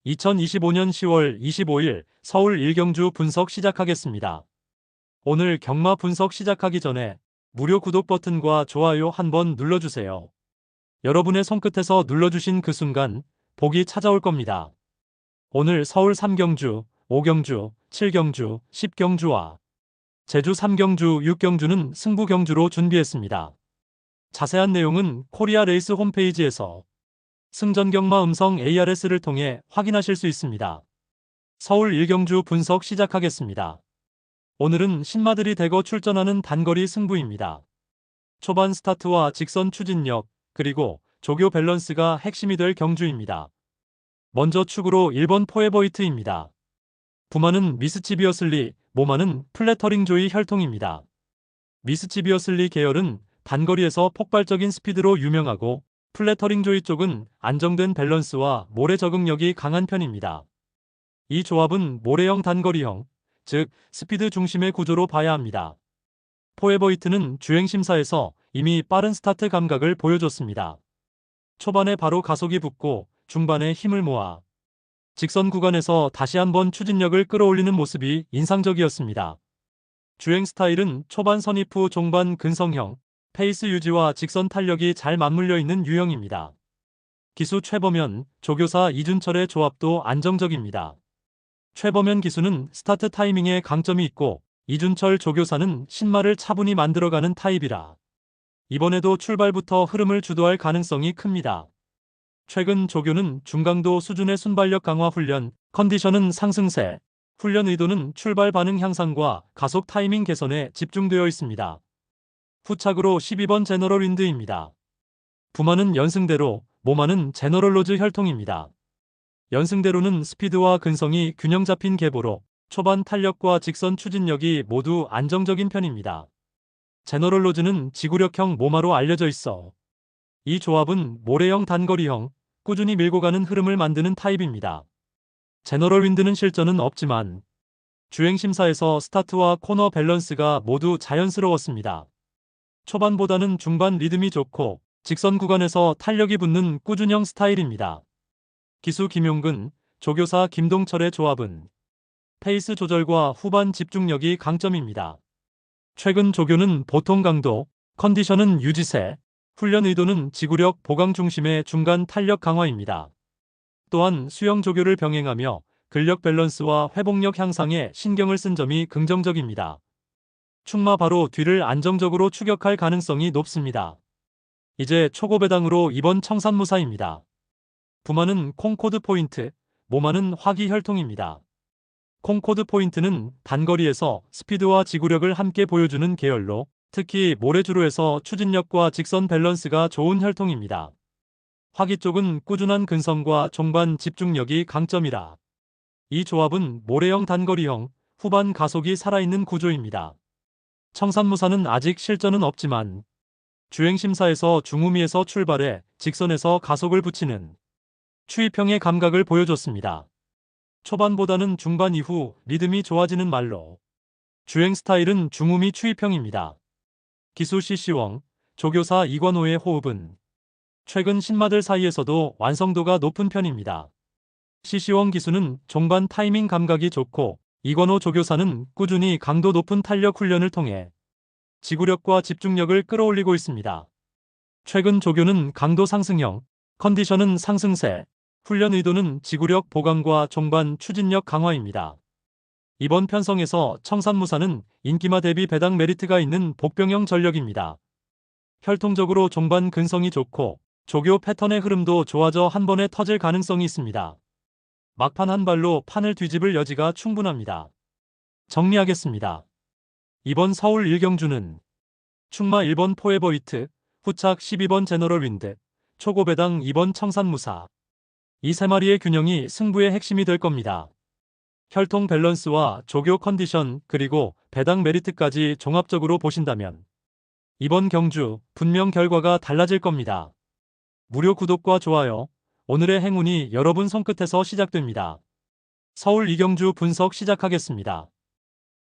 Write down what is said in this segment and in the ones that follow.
2025년 10월 25일 서울 1경주 분석 시작하겠습니다. 오늘 경마 분석 시작하기 전에 무료 구독 버튼과 좋아요 한번 눌러주세요. 여러분의 손끝에서 눌러주신 그 순간 복이 찾아올 겁니다. 오늘 서울 3경주, 5경주, 7경주, 10경주와 제주 3경주, 6경주는 승부 경주로 준비했습니다. 자세한 내용은 코리아 레이스 홈페이지에서 승전경마 음성 ARS를 통해 확인하실 수 있습니다. 서울 1경주 분석 시작하겠습니다. 오늘은 신마들이 대거 출전하는 단거리 승부입니다. 초반 스타트와 직선 추진력, 그리고 조교 밸런스가 핵심이 될 경주입니다. 먼저 축으로 1번 포에버이트입니다. 부마는 미스치비어슬리, 모마는 플래터링 조이 혈통입니다. 미스치비어슬리 계열은 단거리에서 폭발적인 스피드로 유명하고 플래터링 조이 쪽은 안정된 밸런스와 모래 적응력이 강한 편입니다. 이 조합은 모래형 단거리형, 즉 스피드 중심의 구조로 봐야 합니다. 포에버이트는 주행심사에서 이미 빠른 스타트 감각을 보여줬습니다. 초반에 바로 가속이 붙고 중반에 힘을 모아 직선 구간에서 다시 한번 추진력을 끌어올리는 모습이 인상적이었습니다. 주행 스타일은 초반 선입 후 종반 근성형, 페이스 유지와 직선 탄력이 잘 맞물려 있는 유형입니다. 기수 최범현, 조교사 이준철의 조합도 안정적입니다. 최범현 기수는 스타트 타이밍에 강점이 있고 이준철 조교사는 신마를 차분히 만들어가는 타입이라 이번에도 출발부터 흐름을 주도할 가능성이 큽니다. 최근 조교는 중강도 수준의 순발력 강화 훈련, 컨디션은 상승세, 훈련 의도는 출발 반응 향상과 가속 타이밍 개선에 집중되어 있습니다. 후착으로 12번 제너럴 윈드입니다. 부마는 연승대로, 모마는 제너럴 로즈 혈통입니다. 연승대로는 스피드와 근성이 균형 잡힌 계보로 초반 탄력과 직선 추진력이 모두 안정적인 편입니다. 제너럴 로즈는 지구력형 모마로 알려져 있어 이 조합은 모래형 단거리형, 꾸준히 밀고 가는 흐름을 만드는 타입입니다. 제너럴 윈드는 실전은 없지만 주행심사에서 스타트와 코너 밸런스가 모두 자연스러웠습니다. 초반보다는 중반 리듬이 좋고 직선 구간에서 탄력이 붙는 꾸준형 스타일입니다. 기수 김용근, 조교사 김동철의 조합은 페이스 조절과 후반 집중력이 강점입니다. 최근 조교는 보통 강도, 컨디션은 유지세, 훈련 의도는 지구력 보강 중심의 중간 탄력 강화입니다. 또한 수영 조교를 병행하며 근력 밸런스와 회복력 향상에 신경을 쓴 점이 긍정적입니다. 충마 바로 뒤를 안정적으로 추격할 가능성이 높습니다. 이제 초고배당으로 이번 청산무사입니다. 부마는 콩코드 포인트, 모마는 화기 혈통입니다. 콩코드 포인트는 단거리에서 스피드와 지구력을 함께 보여주는 계열로 특히 모래주로에서 추진력과 직선 밸런스가 좋은 혈통입니다. 화기 쪽은 꾸준한 근성과 종반 집중력이 강점이라 이 조합은 모래형 단거리형, 후반 가속이 살아있는 구조입니다. 청산무사는 아직 실전은 없지만 주행심사에서 중후미에서 출발해 직선에서 가속을 붙이는 추입형의 감각을 보여줬습니다. 초반보다는 중반 이후 리듬이 좋아지는 말로 주행 스타일은 중후미 추입형입니다. 기수 CC웡, 조교사 이관호의 호흡은 최근 신마들 사이에서도 완성도가 높은 편입니다. CC웡 기수는 종반 타이밍 감각이 좋고 이관호 조교사는 꾸준히 강도 높은 탄력 훈련을 통해 지구력과 집중력을 끌어올리고 있습니다. 최근 조교는 강도 상승형, 컨디션은 상승세, 훈련 의도는 지구력 보강과 종반 추진력 강화입니다. 이번 편성에서 청산무사는 인기마 대비 배당 메리트가 있는 복병형 전력입니다. 혈통적으로 종반 근성이 좋고 조교 패턴의 흐름도 좋아져 한 번에 터질 가능성이 있습니다. 막판 한 발로 판을 뒤집을 여지가 충분합니다. 정리하겠습니다. 이번 서울 1경주는 충마 1번 포에버이트, 후착 12번 제너럴 윈드, 초고배당 2번 청산무사. 이 세 마리의 균형이 승부의 핵심이 될 겁니다. 혈통 밸런스와 조교 컨디션 그리고 배당 메리트까지 종합적으로 보신다면 이번 경주 분명 결과가 달라질 겁니다. 무료 구독과 좋아요, 오늘의 행운이 여러분 손끝에서 시작됩니다. 서울 2경주 분석 시작하겠습니다.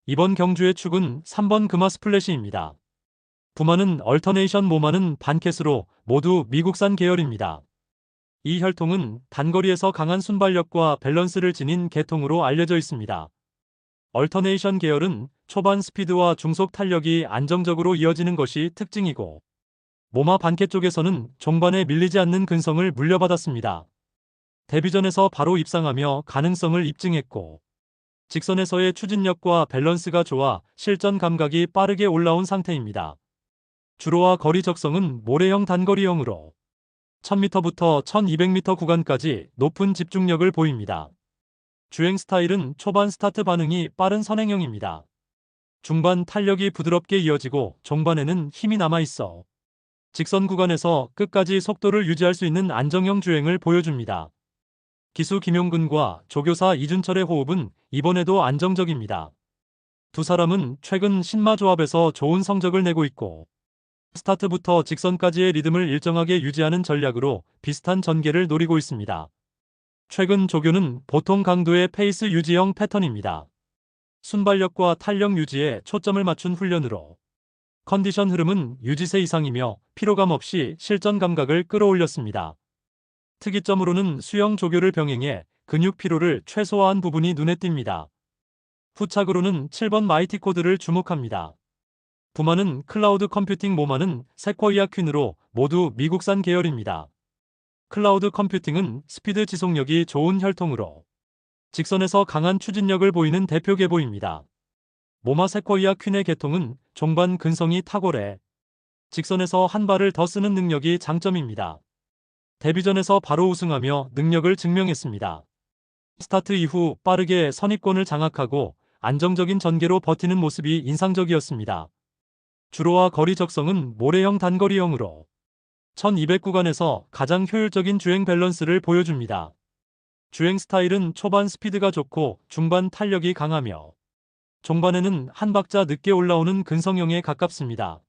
이번 경주의 축은 3번 금화 스플래시입니다. 부마는 얼터네이션, 모마는 반켓으로 모두 미국산 계열입니다. 이 혈통은 단거리에서 강한 순발력과 밸런스를 지닌 계통으로 알려져 있습니다. 얼터네이션 계열은 초반 스피드와 중속 탄력이 안정적으로 이어지는 것이 특징이고, 모마 반캐 쪽에서는 종반에 밀리지 않는 근성을 물려받았습니다. 데뷔전에서 바로 입상하며 가능성을 입증했고, 직선에서의 추진력과 밸런스가 좋아 실전 감각이 빠르게 올라온 상태입니다. 주로와 거리 적성은 모래형 단거리형으로 1000m부터 1200m 구간까지 높은 집중력을 보입니다. 주행 스타일은 초반 스타트 반응이 빠른 선행형입니다. 중반 탄력이 부드럽게 이어지고 종반에는 힘이 남아있어 직선 구간에서 끝까지 속도를 유지할 수 있는 안정형 주행을 보여줍니다. 기수 김용근과 조교사 이준철의 호흡은 이번에도 안정적입니다. 두 사람은 최근 신마 조합에서 좋은 성적을 내고 있고, 스타트부터 직선까지의 리듬을 일정하게 유지하는 전략으로 비슷한 전개를 노리고 있습니다. 최근 조교는 보통 강도의 페이스 유지형 패턴입니다. 순발력과 탄력 유지에 초점을 맞춘 훈련으로 컨디션 흐름은 유지세 이상이며 피로감 없이 실전 감각을 끌어올렸습니다. 특이점으로는 수영 조교를 병행해 근육 피로를 최소화한 부분이 눈에 띕니다. 후착으로는 7번 마이티 코드를 주목합니다. 부마는 클라우드 컴퓨팅, 모마는 세쿼이아 퀸으로 모두 미국산 계열입니다. 클라우드 컴퓨팅은 스피드 지속력이 좋은 혈통으로 직선에서 강한 추진력을 보이는 대표 계보입니다. 모마 세쿼이아 퀸의 계통은 종반 근성이 탁월해 직선에서 한 발을 더 쓰는 능력이 장점입니다. 데뷔전에서 바로 우승하며 능력을 증명했습니다. 스타트 이후 빠르게 선입권을 장악하고 안정적인 전개로 버티는 모습이 인상적이었습니다. 주로와 거리 적성은 모래형 단거리형으로 1200 구간에서 가장 효율적인 주행 밸런스를 보여줍니다. 주행 스타일은 초반 스피드가 좋고 중반 탄력이 강하며 종반에는 한 박자 늦게 올라오는 근성형에 가깝습니다.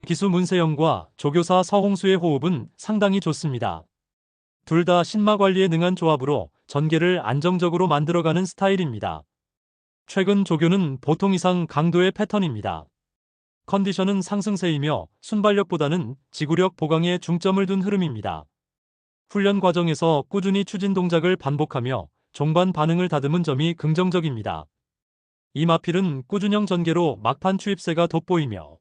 기수 문세영과 조교사 서홍수의 호흡은 상당히 좋습니다. 둘 다 신마 관리에 능한 조합으로 전개를 안정적으로 만들어가는 스타일입니다. 최근 조교는 보통 이상 강도의 패턴입니다. 컨디션은 상승세이며 순발력보다는 지구력 보강에 중점을 둔 흐름입니다. 훈련 과정에서 꾸준히 추진 동작을 반복하며 종반 반응을 다듬은 점이 긍정적입니다. 이 마필은 꾸준형 전개로 막판 추입세가 돋보이며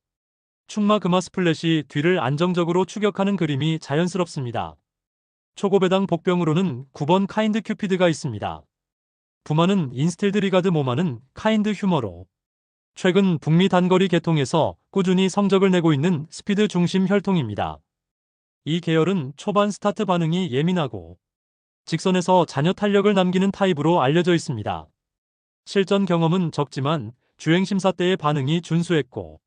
충마 금화 스플랫이 뒤를 안정적으로 추격하는 그림이 자연스럽습니다. 초고배당 복병으로는 9번 카인드 큐피드가 있습니다. 부마는 인스틸드 리가드, 모마는 카인드 휴머로 최근 북미 단거리 계통에서 꾸준히 성적을 내고 있는 스피드 중심 혈통입니다. 이 계열은 초반 스타트 반응이 예민하고 직선에서 잔여 탄력을 남기는 타입으로 알려져 있습니다. 실전 경험은 적지만 주행 심사 때의 반응이 준수했고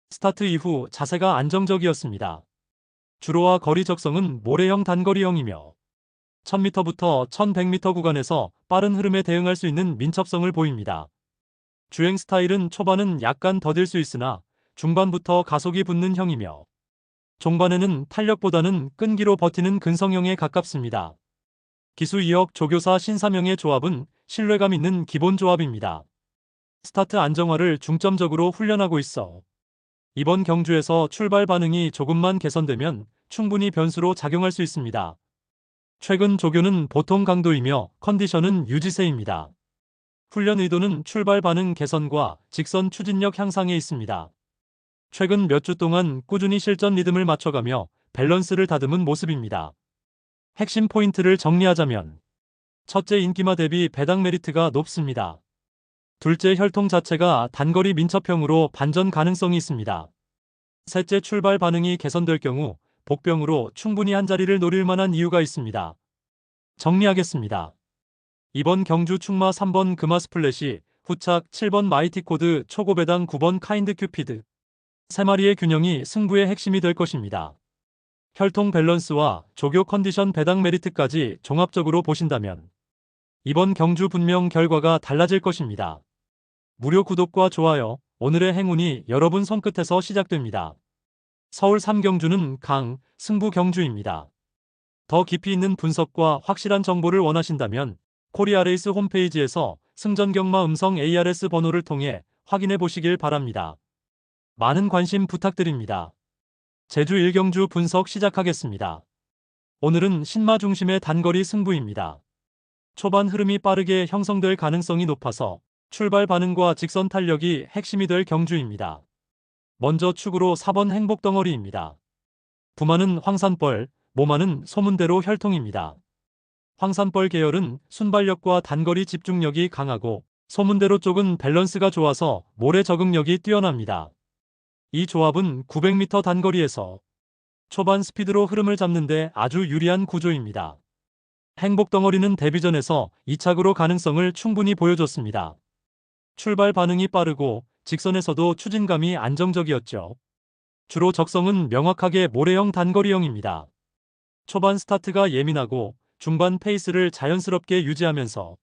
스타트 이후 자세가 안정적이었습니다. 주로와 거리 적성은 모래형 단거리형이며 1000m부터 1100m 구간에서 빠른 흐름에 대응할 수 있는 민첩성을 보입니다. 주행 스타일은 초반은 약간 더딜 수 있으나 중반부터 가속이 붙는 형이며 종반에는 탄력보다는 끈기로 버티는 근성형에 가깝습니다. 기수 2억 조교사 신사명의 조합은 신뢰감 있는 기본 조합입니다. 스타트 안정화를 중점적으로 훈련하고 있어 이번 경주에서 출발 반응이 조금만 개선되면 충분히 변수로 작용할 수 있습니다. 최근 조교는 보통 강도이며 컨디션은 유지세입니다. 훈련 의도는 출발 반응 개선과 직선 추진력 향상에 있습니다. 최근 몇 주 동안 꾸준히 실전 리듬을 맞춰가며 밸런스를 다듬은 모습입니다. 핵심 포인트를 정리하자면 첫째, 인기마 대비 배당 메리트가 높습니다. 둘째, 혈통 자체가 단거리 민첩형으로 반전 가능성이 있습니다. 셋째, 출발 반응이 개선될 경우 복병으로 충분히 한자리를 노릴 만한 이유가 있습니다. 정리하겠습니다. 이번 경주 충마 3번 금화 스플랫이, 후착 7번 마이티 코드, 초고배당 9번 카인드 큐피드, 세 마리의 균형이 승부의 핵심이 될 것입니다. 혈통 밸런스와 조교 컨디션 배당 메리트까지 종합적으로 보신다면 이번 경주 분명 결과가 달라질 것입니다. 무료 구독과 좋아요, 오늘의 행운이 여러분 손끝에서 시작됩니다. 서울 3경주는 강, 승부 경주입니다. 더 깊이 있는 분석과 확실한 정보를 원하신다면 코리아레이스 홈페이지에서 승전 경마 음성 ARS 번호를 통해 확인해 보시길 바랍니다. 많은 관심 부탁드립니다. 제주 1경주 분석 시작하겠습니다. 오늘은 신마 중심의 단거리 승부입니다. 초반 흐름이 빠르게 형성될 가능성이 높아서 출발 반응과 직선 탄력이 핵심이 될 경주입니다. 먼저 축으로 4번 행복덩어리입니다. 부마는 황산벌, 모마는 소문대로 혈통입니다. 황산벌 계열은 순발력과 단거리 집중력이 강하고 소문대로 쪽은 밸런스가 좋아서 모래 적응력이 뛰어납니다. 이 조합은 900m 단거리에서 초반 스피드로 흐름을 잡는데 아주 유리한 구조입니다. 행복덩어리는 데뷔전에서 2착으로 가능성을 충분히 보여줬습니다. 출발 반응이 빠르고 직선에서도 추진감이 안정적이었죠. 주로 적성은 명확하게 모래형 단거리형입니다. 초반 스타트가 예민하고 중반 페이스를 자연스럽게 유지하면서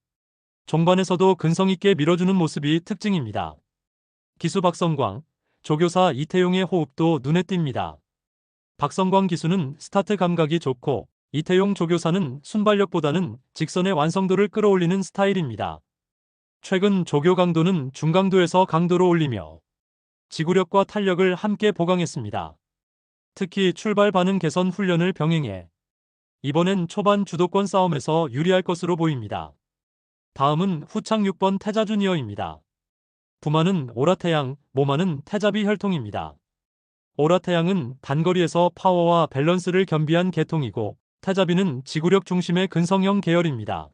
종반에서도 근성 있게 밀어주는 모습이 특징입니다. 기수 박성광, 조교사 이태용의 호흡도 눈에 띕니다. 박성광 기수는 스타트 감각이 좋고 이태용 조교사는 순발력보다는 직선의 완성도를 끌어올리는 스타일입니다. 최근 조교 강도는 중강도에서 강도로 올리며 지구력과 탄력을 함께 보강했습니다. 특히 출발 반응 개선 훈련을 병행해 이번엔 초반 주도권 싸움에서 유리할 것으로 보입니다. 다음은 후창 6번 태자 주니어입니다. 부마는 오라태양, 모마는 태자비 혈통입니다. 오라태양은 단거리에서 파워와 밸런스를 겸비한 계통이고 태자비는 지구력 중심의 근성형 계열입니다.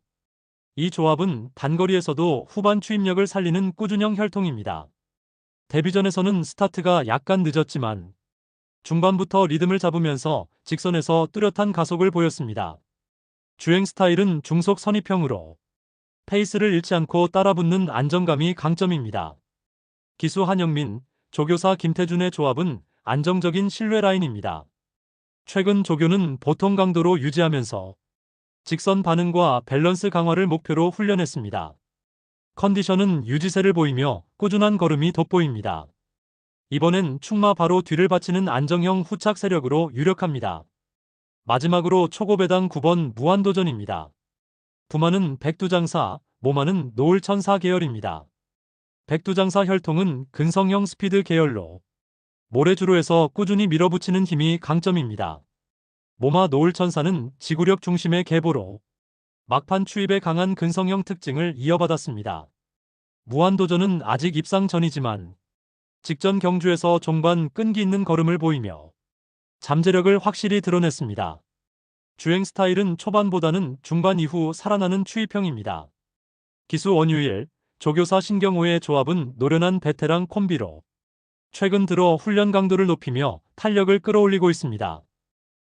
이 조합은 단거리에서도 후반 추임력을 살리는 꾸준형 혈통입니다. 데뷔전에서는 스타트가 약간 늦었지만 중반부터 리듬을 잡으면서 직선에서 뚜렷한 가속을 보였습니다. 주행 스타일은 중속 선입형으로 페이스를 잃지 않고 따라붙는 안정감이 강점입니다. 기수 한영민, 조교사 김태준의 조합은 안정적인 신뢰 라인입니다. 최근 조교는 보통 강도로 유지하면서 직선 반응과 밸런스 강화를 목표로 훈련했습니다. 컨디션은 유지세를 보이며 꾸준한 걸음이 돋보입니다. 이번엔 축마 바로 뒤를 받치는 안정형 후착 세력으로 유력합니다. 마지막으로 초고배당 9번 무한도전입니다. 부마는 백두장사, 모마는 노을천사 계열입니다. 백두장사 혈통은 근성형 스피드 계열로 모래주로에서 꾸준히 밀어붙이는 힘이 강점입니다. 모마 노을천사는 지구력 중심의 계보로 막판 추입에 강한 근성형 특징을 이어받았습니다. 무한도전은 아직 입상 전이지만 직전 경주에서 종반 끈기 있는 걸음을 보이며 잠재력을 확실히 드러냈습니다. 주행 스타일은 초반보다는 중반 이후 살아나는 추입형입니다. 기수 원유일, 조교사 신경호의 조합은 노련한 베테랑 콤비로 최근 들어 훈련 강도를 높이며 탄력을 끌어올리고 있습니다.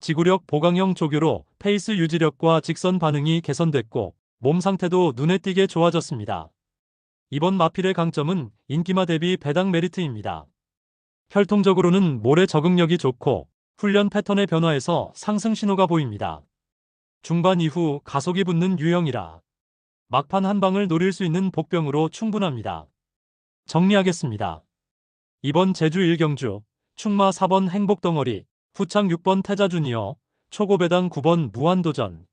지구력 보강형 조교로 페이스 유지력과 직선 반응이 개선됐고 몸 상태도 눈에 띄게 좋아졌습니다. 이번 마필의 강점은 인기마 대비 배당 메리트입니다. 혈통적으로는 모래 적응력이 좋고 훈련 패턴의 변화에서 상승 신호가 보입니다. 중반 이후 가속이 붙는 유형이라 막판 한 방을 노릴 수 있는 복병으로 충분합니다. 정리하겠습니다. 이번 제주 1경주 축마 4번 행복덩어리, 후창 6번 태자 주니어, 초고배당 9번 무한도전.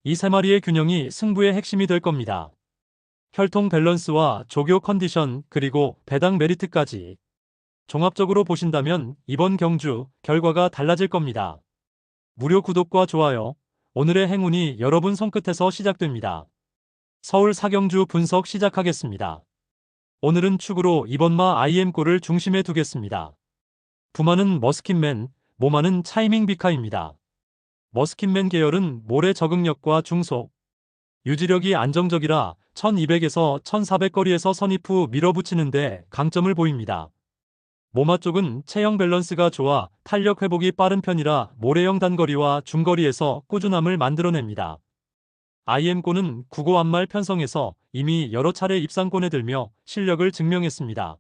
이 세 마리의 균형이 승부의 핵심이 될 겁니다. 혈통 밸런스와 조교 컨디션 그리고 배당 메리트까지 종합적으로 보신다면 이번 경주 결과가 달라질 겁니다. 무료 구독과 좋아요, 오늘의 행운이 여러분 손끝에서 시작됩니다. 서울 4경주 분석 시작하겠습니다. 오늘은 축으로 2번마 IM골을 중심에 두겠습니다. 부마는 머스킨맨, 모마는 차이밍 비카입니다. 머스킨맨 계열은 모래 적응력과 중속, 유지력이 안정적이라 1200에서 1400 거리에서 선입 후 밀어붙이는데 강점을 보입니다. 모마 쪽은 체형 밸런스가 좋아 탄력 회복이 빠른 편이라 모래형 단거리와 중거리에서 꾸준함을 만들어냅니다. IM골은 국오 앞말 편성에서 이미 여러 차례 입상권에 들며 실력을 증명했습니다.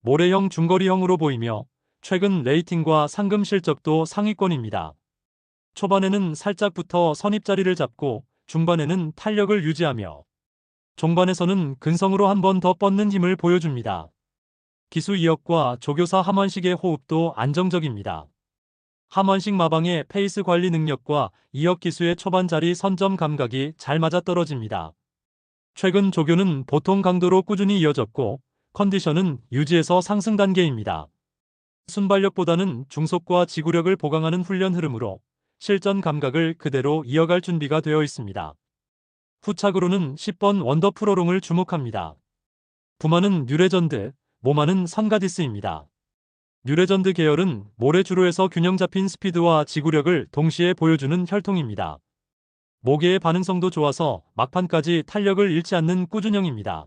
모래형 중거리형으로 보이며 최근 레이팅과 상금 실적도 상위권입니다. 초반에는 살짝 붙어 선입 자리를 잡고 중반에는 탄력을 유지하며 종반에서는 근성으로 한 번 더 뻗는 힘을 보여줍니다. 기수 이혁과 조교사 함원식의 호흡도 안정적입니다. 함원식 마방의 페이스 관리 능력과 이혁 기수의 초반 자리 선점 감각이 잘 맞아떨어집니다. 최근 조교는 보통 강도로 꾸준히 이어졌고 컨디션은 유지에서 상승 단계입니다. 순발력보다는 중속과 지구력을 보강하는 훈련 흐름으로 실전 감각을 그대로 이어갈 준비가 되어 있습니다. 후착으로는 10번 원더 프로롱을 주목합니다. 부마는 뉴레전드, 모마는 선가디스입니다. 뉴레전드 계열은 모래주로에서 균형 잡힌 스피드와 지구력을 동시에 보여주는 혈통입니다. 모계의 반응성도 좋아서 막판까지 탄력을 잃지 않는 꾸준형입니다.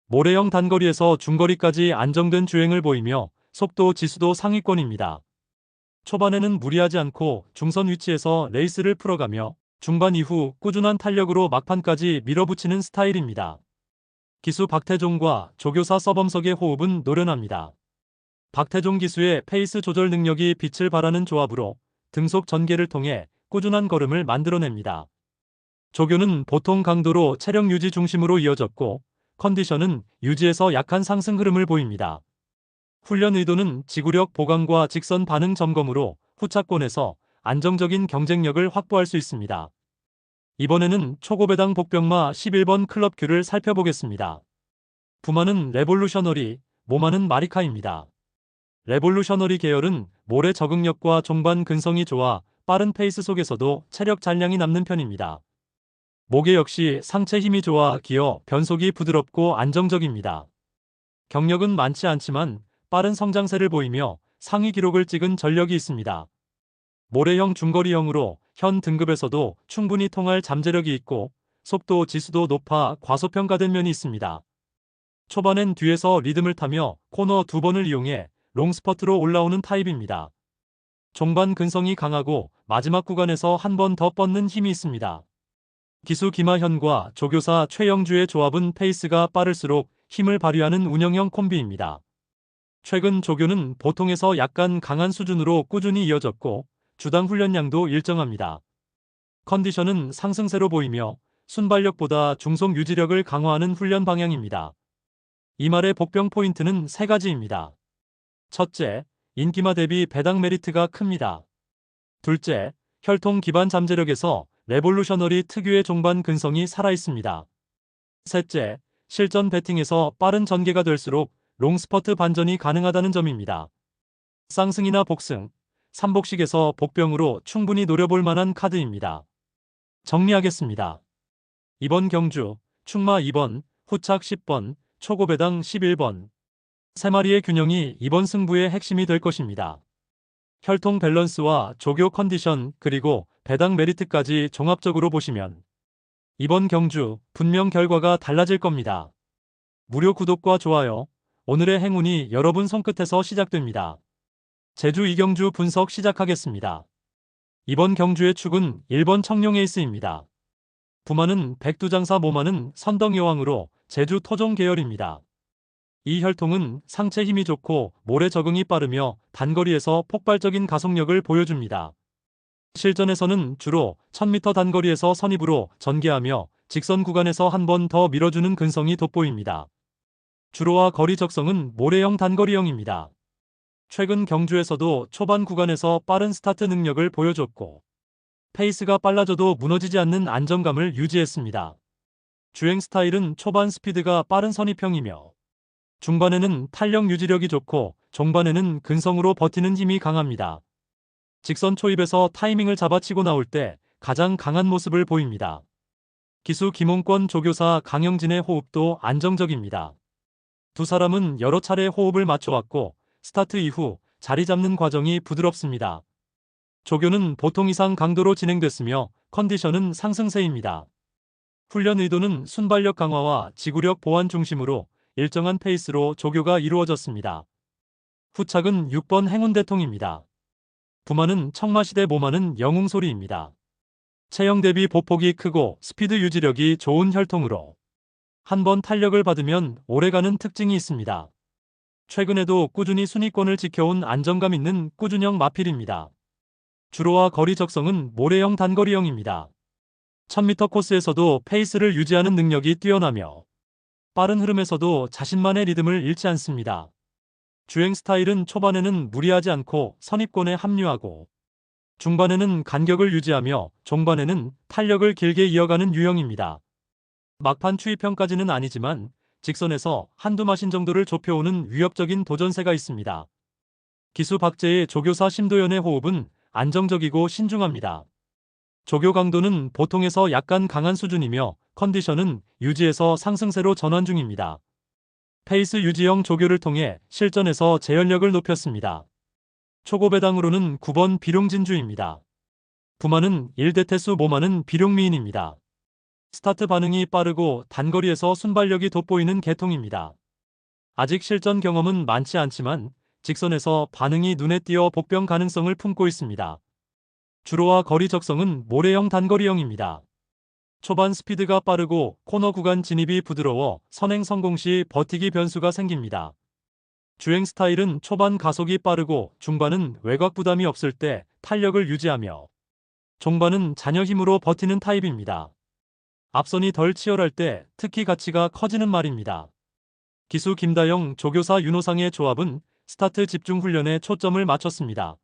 모래형 단거리에서 중거리까지 안정된 주행을 보이며 속도 지수도 상위권입니다. 초반에는 무리하지 않고 중선 위치에서 레이스를 풀어가며 중반 이후 꾸준한 탄력으로 막판까지 밀어붙이는 스타일입니다. 기수 박태종과 조교사 서범석의 호흡은 노련합니다. 박태종 기수의 페이스 조절 능력이 빛을 발하는 조합으로 등속 전개를 통해 꾸준한 걸음을 만들어냅니다. 조교는 보통 강도로 체력 유지 중심으로 이어졌고 컨디션은 유지에서 약한 상승 흐름을 보입니다. 훈련 의도는 지구력 보강과 직선 반응 점검으로 후차권에서 안정적인 경쟁력을 확보할 수 있습니다. 이번에는 초고배당 복병마 11번 클럽큐를 살펴보겠습니다. 부마는 레볼루셔너리, 모마는 마리카입니다. 레볼루셔너리 계열은 모래 적응력과 종반 근성이 좋아 빠른 페이스 속에서도 체력 잔량이 남는 편입니다. 모계 역시 상체 힘이 좋아 기어 변속이 부드럽고 안정적입니다. 경력은 많지 않지만 빠른 성장세를 보이며 상위 기록을 찍은 전력이 있습니다. 모래형 중거리형으로 현 등급에서도 충분히 통할 잠재력이 있고 속도 지수도 높아 과소평가된 면이 있습니다. 초반엔 뒤에서 리듬을 타며 코너 2번을 이용해 롱스퍼트로 올라오는 타입입니다. 종반 근성이 강하고 마지막 구간에서 한 번 더 뻗는 힘이 있습니다. 기수 김하현과 조교사 최영주의 조합은 페이스가 빠를수록 힘을 발휘하는 운영형 콤비입니다. 최근 조교는 보통에서 약간 강한 수준으로 꾸준히 이어졌고 주당 훈련량도 일정합니다. 컨디션은 상승세로 보이며 순발력보다 중속 유지력을 강화하는 훈련 방향입니다. 이 말의 복병 포인트는 3가지입니다. 첫째, 인기마 대비 배당 메리트가 큽니다. 둘째, 혈통 기반 잠재력에서 레볼루셔너리 특유의 종반 근성이 살아있습니다. 셋째, 실전 배팅에서 빠른 전개가 될수록 롱스퍼트 반전이 가능하다는 점입니다. 쌍승이나 복승, 삼복식에서 복병으로 충분히 노려볼 만한 카드입니다. 정리하겠습니다. 이번 경주, 충마 2번, 후착 10번, 초고배당 11번. 3마리의 균형이 이번 승부의 핵심이 될 것입니다. 혈통 밸런스와 조교 컨디션 그리고 배당 메리트까지 종합적으로 보시면 이번 경주 분명 결과가 달라질 겁니다. 무료 구독과 좋아요, 오늘의 행운이 여러분 손끝에서 시작됩니다. 제주 이경주 분석 시작하겠습니다. 이번 경주의 축은 1번 청룡 에이스입니다. 부마는 백두장사, 모마는 선덕여왕으로 제주 토종 계열입니다. 이 혈통은 상체 힘이 좋고 모래 적응이 빠르며 단거리에서 폭발적인 가속력을 보여줍니다. 실전에서는 주로 1000m 단거리에서 선입으로 전개하며 직선 구간에서 한 번 더 밀어주는 근성이 돋보입니다. 주로와 거리 적성은 모래형 단거리형입니다. 최근 경주에서도 초반 구간에서 빠른 스타트 능력을 보여줬고 페이스가 빨라져도 무너지지 않는 안정감을 유지했습니다. 주행 스타일은 초반 스피드가 빠른 선입형이며 중반에는 탄력 유지력이 좋고 종반에는 근성으로 버티는 힘이 강합니다. 직선 초입에서 타이밍을 잡아치고 나올 때 가장 강한 모습을 보입니다. 기수 김홍권 조교사 강영진의 호흡도 안정적입니다. 두 사람은 여러 차례 호흡을 맞춰왔고 스타트 이후 자리 잡는 과정이 부드럽습니다. 조교는 보통 이상 강도로 진행됐으며 컨디션은 상승세입니다. 훈련 의도는 순발력 강화와 지구력 보완 중심으로 일정한 페이스로 조교가 이루어졌습니다. 후착은 6번 행운대통입니다. 부마는 청마시대, 모마는 영웅소리입니다. 체형 대비 보폭이 크고 스피드 유지력이 좋은 혈통으로 한 번 탄력을 받으면 오래가는 특징이 있습니다. 최근에도 꾸준히 순위권을 지켜온 안정감 있는 꾸준형 마필입니다. 주로와 거리 적성은 모래형 단거리형입니다. 1000m 코스에서도 페이스를 유지하는 능력이 뛰어나며 빠른 흐름에서도 자신만의 리듬을 잃지 않습니다. 주행 스타일은 초반에는 무리하지 않고 선입권에 합류하고 중반에는 간격을 유지하며 종반에는 탄력을 길게 이어가는 유형입니다. 막판 추이평까지는 아니지만 직선에서 한두 마신 정도를 좁혀오는 위협적인 도전세가 있습니다. 기수 박재의 조교사 심도연의 호흡은 안정적이고 신중합니다. 조교 강도는 보통에서 약간 강한 수준이며 컨디션은 유지에서 상승세로 전환 중입니다. 페이스 유지형 조교를 통해 실전에서 제어력을 높였습니다. 초고 배당으로는 9번 비룡진주입니다. 부마는 1대태수 모마는 비룡미인입니다. 스타트 반응이 빠르고 단거리에서 순발력이 돋보이는 계통입니다. 아직 실전 경험은 많지 않지만 직선에서 반응이 눈에 띄어 복병 가능성을 품고 있습니다. 주로와 거리 적성은 모래형 단거리형입니다. 초반 스피드가 빠르고 코너 구간 진입이 부드러워 선행 성공 시 버티기 변수가 생깁니다. 주행 스타일은 초반 가속이 빠르고 중반은 외곽 부담이 없을 때 탄력을 유지하며 종반은 잔여 힘으로 버티는 타입입니다. 앞선이 덜 치열할 때 특히 가치가 커지는 말입니다. 기수 김다영 조교사 윤호상의 조합은 스타트 집중 훈련에 초점을 맞췄습니다.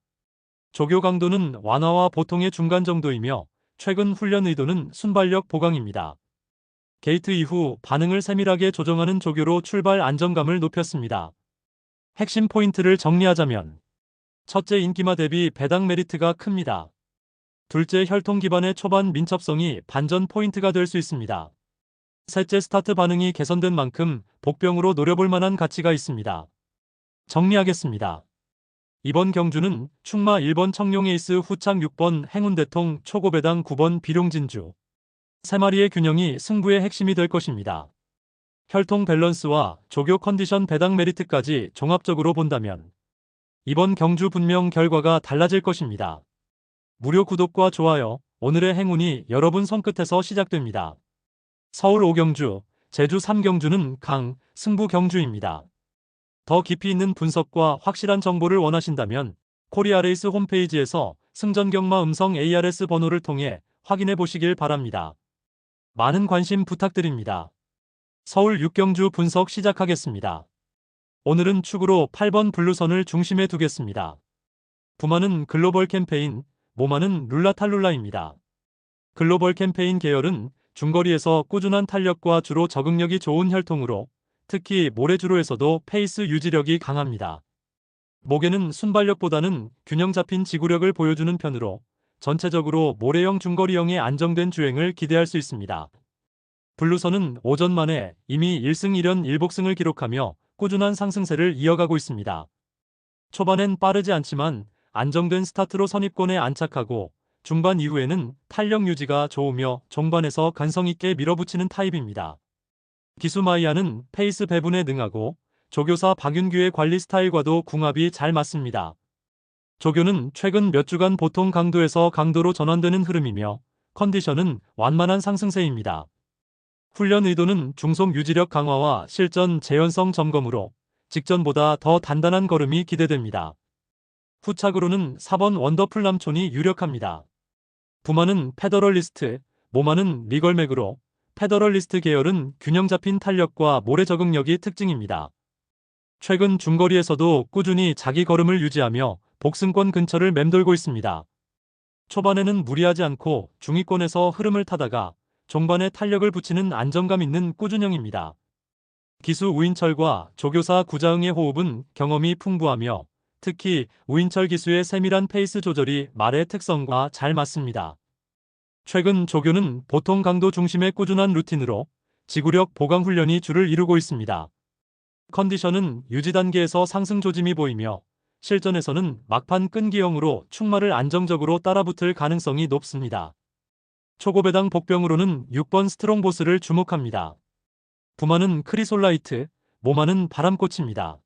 조교 강도는 완화와 보통의 중간 정도이며 최근 훈련 의도는 순발력 보강입니다. 게이트 이후 반응을 세밀하게 조정하는 조교로 출발 안정감을 높였습니다. 핵심 포인트를 정리하자면 첫째, 인기마 대비 배당 메리트가 큽니다. 둘째, 혈통 기반의 초반 민첩성이 반전 포인트가 될 수 있습니다. 셋째, 스타트 반응이 개선된 만큼 복병으로 노려볼 만한 가치가 있습니다. 정리하겠습니다. 이번 경주는 충마 1번 청룡 에이스 후창 6번 행운대통 초고배당 9번 비룡진주 3마리의 균형이 승부의 핵심이 될 것입니다. 혈통 밸런스와 조교 컨디션 배당 메리트까지 종합적으로 본다면 이번 경주 분명 결과가 달라질 것입니다. 무료 구독과 좋아요, 오늘의 행운이 여러분 손끝에서 시작됩니다. 서울 5경주, 제주 3경주는 강, 승부 경주입니다. 더 깊이 있는 분석과 확실한 정보를 원하신다면 코리아레이스 홈페이지에서 승전 경마 음성 ARS 번호를 통해 확인해 보시길 바랍니다. 많은 관심 부탁드립니다. 서울 6경주 분석 시작하겠습니다. 오늘은 축으로 8번 블루선을 중심에 두겠습니다. 부마는 글로벌 캠페인, 모마는 룰라탈룰라입니다. 글로벌 캠페인 계열은 중거리에서 꾸준한 탄력과 주로 적응력이 좋은 혈통으로 특히 모래주로에서도 페이스 유지력이 강합니다. 모개는 순발력보다는 균형 잡힌 지구력을 보여주는 편으로 전체적으로 모래형 중거리형의 안정된 주행을 기대할 수 있습니다. 블루선은 오전 만에 이미 1승 1연 1복승을 기록하며 꾸준한 상승세를 이어가고 있습니다. 초반엔 빠르지 않지만 안정된 스타트로 선입권에 안착하고 중반 이후에는 탄력 유지가 좋으며 종반에서 간성 있게 밀어붙이는 타입입니다. 기수 마이야는 페이스 배분에 능하고 조교사 박윤규의 관리 스타일과도 궁합이 잘 맞습니다. 조교는 최근 몇 주간 보통 강도에서 강도로 전환되는 흐름이며 컨디션은 완만한 상승세입니다. 훈련 의도는 중속 유지력 강화와 실전 재현성 점검으로 직전보다 더 단단한 걸음이 기대됩니다. 후착으로는 4번 원더풀 남촌이 유력합니다. 부마는 페더럴리스트, 모마는 리걸맥으로 페더럴리스트 계열은 균형 잡힌 탄력과 모래 적응력이 특징입니다. 최근 중거리에서도 꾸준히 자기 걸음을 유지하며 복승권 근처를 맴돌고 있습니다. 초반에는 무리하지 않고 중위권에서 흐름을 타다가 종반에 탄력을 붙이는 안정감 있는 꾸준형입니다. 기수 우인철과 조교사 구자흥의 호흡은 경험이 풍부하며 특히 우인철 기수의 세밀한 페이스 조절이 말의 특성과 잘 맞습니다. 최근 조교는 보통 강도 중심의 꾸준한 루틴으로 지구력 보강 훈련이 주를 이루고 있습니다. 컨디션은 유지 단계에서 상승 조짐이 보이며 실전에서는 막판 끈기형으로 충마를 안정적으로 따라붙을 가능성이 높습니다. 초고배당 복병으로는 6번 스트롱보스를 주목합니다. 부마는 크리솔라이트, 모마는 바람꽃입니다.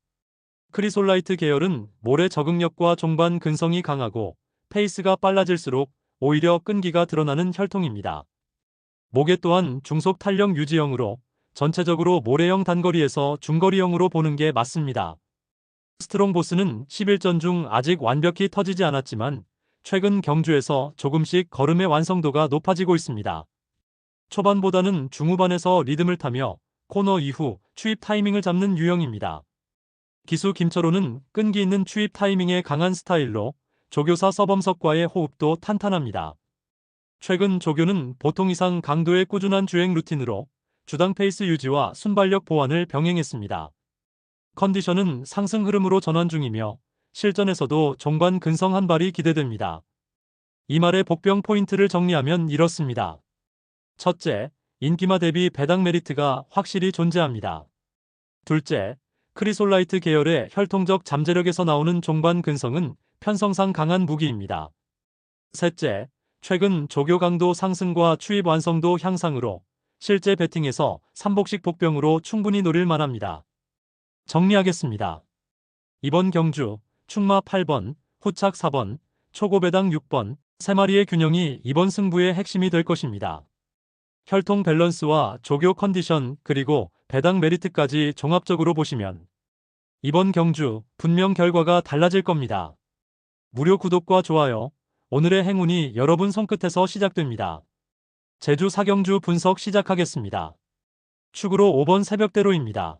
크리솔라이트 계열은 모래 적응력과 종반 근성이 강하고 페이스가 빨라질수록 오히려 끈기가 드러나는 혈통입니다. 모개 또한 중속 탄력 유지형으로 전체적으로 모래형 단거리에서 중거리형으로 보는 게 맞습니다. 스트롱보스는 11전 중 아직 완벽히 터지지 않았지만 최근 경주에서 조금씩 걸음의 완성도가 높아지고 있습니다. 초반보다는 중후반에서 리듬을 타며 코너 이후 추입 타이밍을 잡는 유형입니다. 기수 김철호는 끈기 있는 추입 타이밍에 강한 스타일로 조교사 서범석과의 호흡도 탄탄합니다. 최근 조교는 보통 이상 강도의 꾸준한 주행 루틴으로 주당 페이스 유지와 순발력 보완을 병행했습니다. 컨디션은 상승 흐름으로 전환 중이며 실전에서도 종반 근성 한 발이 기대됩니다. 이 말의 복병 포인트를 정리하면 이렇습니다. 첫째, 인기마 대비 배당 메리트가 확실히 존재합니다. 둘째, 크리솔라이트 계열의 혈통적 잠재력에서 나오는 종반 근성은 편성상 강한 무기입니다. 셋째, 최근 조교 강도 상승과 추입 완성도 향상으로 실제 배팅에서 삼복식 복병으로 충분히 노릴 만합니다. 정리하겠습니다. 이번 경주 충마 8번, 후착 4번, 초고배당 6번, 3마리의 균형이 이번 승부의 핵심이 될 것입니다. 혈통 밸런스와 조교 컨디션 그리고 배당 메리트까지 종합적으로 보시면 이번 경주 분명 결과가 달라질 겁니다. 무료 구독과 좋아요, 오늘의 행운이 여러분 손끝에서 시작됩니다. 제주 사경주 분석 시작하겠습니다. 축으로 5번 새벽대로입니다.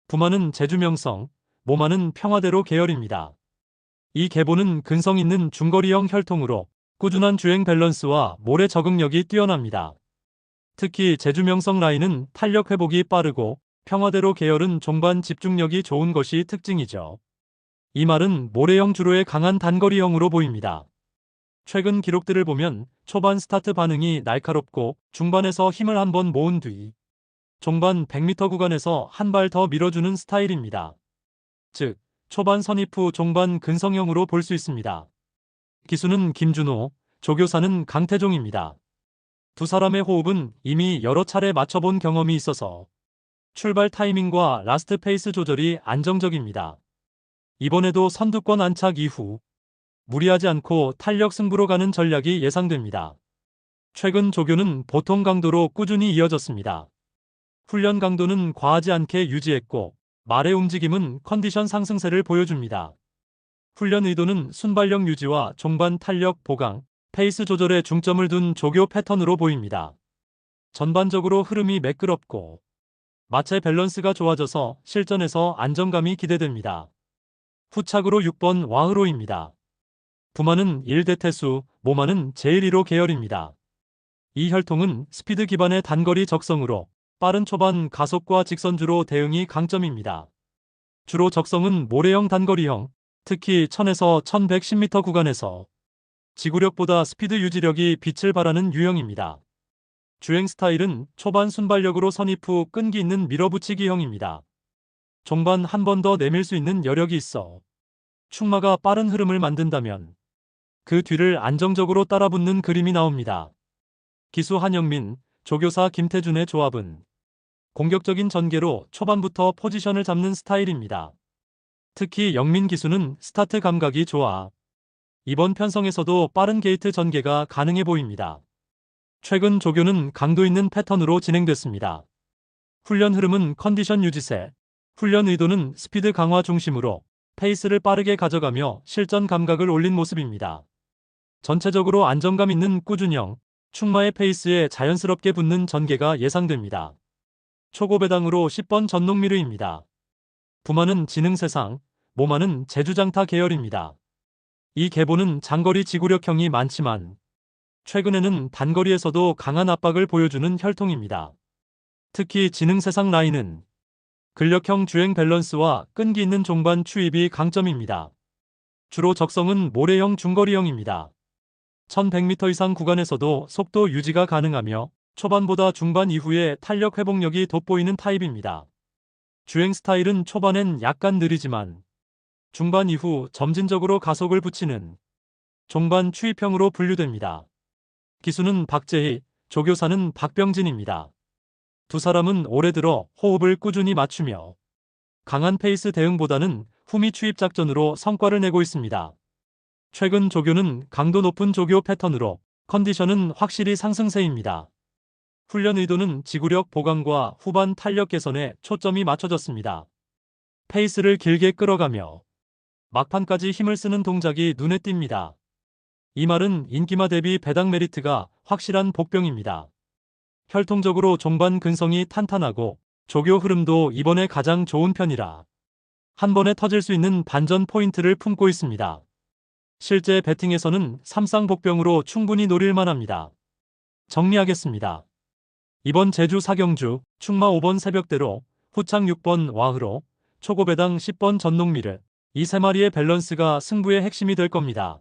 부마는 제주 명성, 모마는 평화대로 계열입니다. 이 계보는 근성 있는 중거리형 혈통으로 꾸준한 주행 밸런스와 모래 적응력이 뛰어납니다. 특히 제주 명성 라인은 탄력 회복이 빠르고 평화대로 계열은 종반 집중력이 좋은 것이 특징이죠. 이 말은 모래형 주로의 강한 단거리형으로 보입니다. 최근 기록들을 보면 초반 스타트 반응이 날카롭고 중반에서 힘을 한번 모은 뒤 종반 100m 구간에서 한 발 더 밀어주는 스타일입니다. 즉, 초반 선입 후 종반 근성형으로 볼 수 있습니다. 기수는 김준호, 조교사는 강태종입니다. 두 사람의 호흡은 이미 여러 차례 맞춰본 경험이 있어서 출발 타이밍과 라스트 페이스 조절이 안정적입니다. 이번에도 선두권 안착 이후 무리하지 않고 탄력 승부로 가는 전략이 예상됩니다. 최근 조교는 보통 강도로 꾸준히 이어졌습니다. 훈련 강도는 과하지 않게 유지했고 말의 움직임은 컨디션 상승세를 보여줍니다. 훈련 의도는 순발력 유지와 종반 탄력 보강, 페이스 조절에 중점을 둔 조교 패턴으로 보입니다. 전반적으로 흐름이 매끄럽고 마체 밸런스가 좋아져서 실전에서 안정감이 기대됩니다. 후착으로 6번 와흐로입니다. 부마는 1대태수, 모마는 제1위로 계열입니다. 이 혈통은 스피드 기반의 단거리 적성으로 빠른 초반 가속과 직선주로 대응이 강점입니다. 주로 적성은 모래형 단거리형, 특히 1000에서 1110m 구간에서 지구력보다 스피드 유지력이 빛을 발하는 유형입니다. 주행 스타일은 초반 순발력으로 선입 후 끈기 있는 밀어붙이기형입니다. 종반 한 번 더 내밀 수 있는 여력이 있어 충마가 빠른 흐름을 만든다면 그 뒤를 안정적으로 따라붙는 그림이 나옵니다. 기수 한영민, 조교사 김태준의 조합은 공격적인 전개로 초반부터 포지션을 잡는 스타일입니다. 특히 영민 기수는 스타트 감각이 좋아 이번 편성에서도 빠른 게이트 전개가 가능해 보입니다. 최근 조교는 강도 있는 패턴으로 진행됐습니다. 훈련 흐름은 컨디션 유지세, 훈련 의도는 스피드 강화 중심으로 페이스를 빠르게 가져가며 실전 감각을 올린 모습입니다. 전체적으로 안정감 있는 꾸준형, 충마의 페이스에 자연스럽게 붙는 전개가 예상됩니다. 초고배당으로 10번 전농미르입니다. 부마는 지능세상, 모마는 제주장타 계열입니다. 이 계보는 장거리 지구력형이 많지만 최근에는 단거리에서도 강한 압박을 보여주는 혈통입니다. 특히 지능세상 라인은 근력형 주행 밸런스와 끈기 있는 종반 추입이 강점입니다. 주로 적성은 모래형 중거리형입니다. 1100m 이상 구간에서도 속도 유지가 가능하며 초반보다 중반 이후에 탄력 회복력이 돋보이는 타입입니다. 주행 스타일은 초반엔 약간 느리지만 중반 이후 점진적으로 가속을 붙이는 종반 추입형으로 분류됩니다. 기수는 박재희, 조교사는 박병진입니다. 두 사람은 올해 들어 호흡을 꾸준히 맞추며 강한 페이스 대응보다는 후미 추입 작전으로 성과를 내고 있습니다. 최근 조교는 강도 높은 조교 패턴으로 컨디션은 확실히 상승세입니다. 훈련 의도는 지구력 보강과 후반 탄력 개선에 초점이 맞춰졌습니다. 페이스를 길게 끌어가며 막판까지 힘을 쓰는 동작이 눈에 띕니다. 이 말은 인기마 대비 배당 메리트가 확실한 복병입니다. 혈통적으로 종반 근성이 탄탄하고 조교 흐름도 이번에 가장 좋은 편이라 한 번에 터질 수 있는 반전 포인트를 품고 있습니다. 실제 배팅에서는 삼쌍복병으로 충분히 노릴 만합니다. 정리하겠습니다. 이번 제주 사경주 충마 5번 새벽대로, 후창 6번 와흐로, 초고배당 10번 전농미르 이 세 마리의 밸런스가 승부의 핵심이 될 겁니다.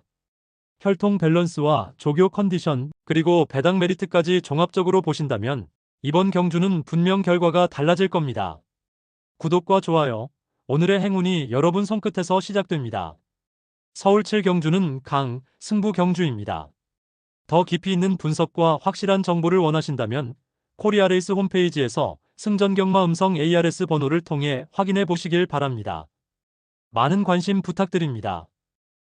혈통 밸런스와 조교 컨디션, 그리고 배당 메리트까지 종합적으로 보신다면 이번 경주는 분명 결과가 달라질 겁니다. 구독과 좋아요, 오늘의 행운이 여러분 손끝에서 시작됩니다. 서울 7경주는 강, 승부 경주입니다. 더 깊이 있는 분석과 확실한 정보를 원하신다면 코리아레이스 홈페이지에서 승전경마 음성 ARS 번호를 통해 확인해 보시길 바랍니다. 많은 관심 부탁드립니다.